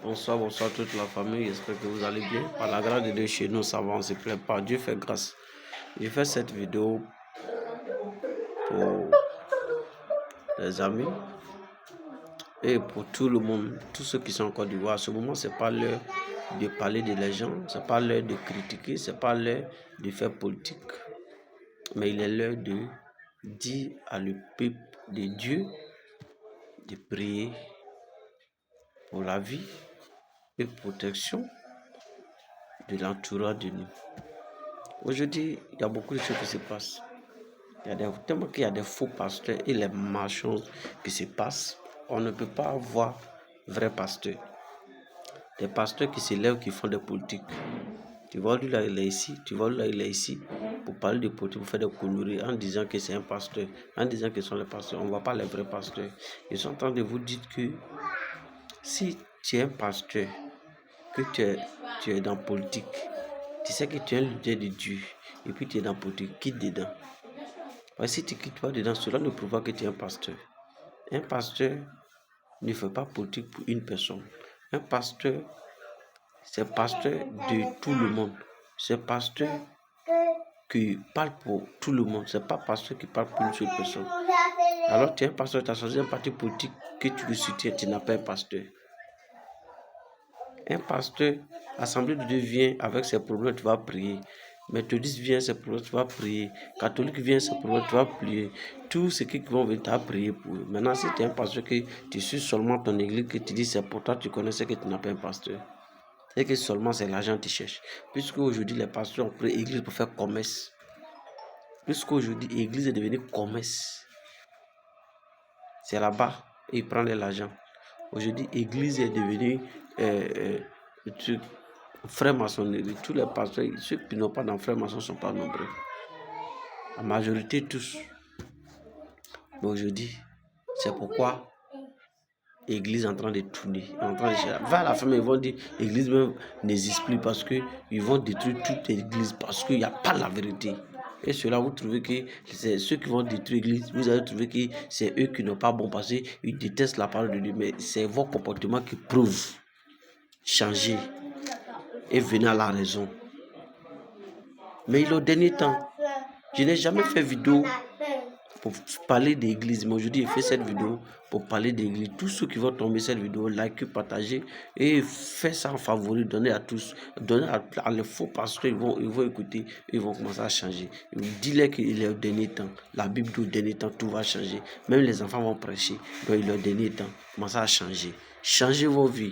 Bonsoir, bonsoir toute la famille, j'espère que vous allez bien. Par la grâce de Dieu, chez nous, ça va, on ne se plaint pas. Dieu fait grâce. Je fais cette vidéo pour les amis et pour tout le monde, tous ceux qui sont en Côte d'Ivoire. À ce moment, ce n'est pas l'heure de parler de gens, ce n'est pas l'heure de critiquer, ce n'est pas l'heure de faire politique. Mais il est l'heure de dire à le peuple de Dieu de prier pour la vie et protection de l'entourage de nous. Aujourd'hui, il y a beaucoup de choses qui se passent. Tellement qu'il y a des faux pasteurs et les marchands qui se passent, on ne peut pas avoir vrai pasteur. Des pasteurs qui se lèvent, qui font des politiques. Tu vois, lui là, il est ici, tu vois, lui là, il est ici, pour parler de politique, pour faire des conneries, en disant que c'est un pasteur, en disant que ce sont les pasteurs. On ne voit pas les vrais pasteurs. Ils sont en train de vous dire que si tu es un pasteur, que tu es dans la politique, tu sais que tu es un leader de Dieu, et puis tu es dans la politique, quitte dedans. Parce que si tu ne quittes pas dedans, cela ne prouve pas que tu es un pasteur. Un pasteur ne fait pas politique pour une personne. Un pasteur, c'est pasteur de tout le monde. C'est pasteur qui parle pour tout le monde. C'est pas pasteur qui parle pour une seule personne. Alors tu es un pasteur, tu as choisi un parti politique que tu le soutiens, tu n'as pas un pasteur. Un pasteur, Assemblée de Dieu vient avec ses problèmes, tu vas prier. Méthodiste vient, ses problèmes, tu vas prier. Catholique vient, ses problèmes, tu vas prier. Tous ceux qui vont venir, tu vas prier pour eux. Maintenant, si tu es un pasteur que tu suis seulement ton église, que tu dis c'est pour toi, tu connaissais que tu n'as pas un pasteur. C'est que seulement c'est l'argent que tu cherches. Puisque aujourd'hui, les pasteurs ont pris l'église pour faire commerce. Puisqu'aujourd'hui, l'église est devenue commerce. C'est là-bas, ils prennent l'argent. Aujourd'hui, l'église est devenue frère maçonnerie. Tous les pasteurs, ceux qui n'ont pas dans frère maçon ne sont pas nombreux. La majorité, tous. Mais aujourd'hui, c'est pourquoi l'église est en train de tourner. Vers la fin, ils vont dire l'église même n'existe plus parce qu'ils vont détruire toute l'église parce qu'il n'y a pas la vérité. Et cela, vous trouvez que c'est ceux qui vont détruire l'église, vous allez trouver que c'est eux qui n'ont pas bon parce qu'ils détestent la parole de Dieu. Mais c'est vos comportements qui prouvent changer et venir à la raison. Mais au dernier temps, je n'ai jamais fait vidéo pour parler d'église. Mais aujourd'hui, j'ai fait cette vidéo pour parler d'église. Tous ceux qui vont tomber cette vidéo, likez, partagez et faites ça en favori, donnez à tous, donnez à les faux pasteurs, ils vont écouter, ils vont commencer à changer. Dis-leur qu'il est au dernier temps. La Bible dit au dernier temps, tout va changer. Même les enfants vont prêcher. Donc il est au dernier temps. Commencez à changer. Changez vos vies.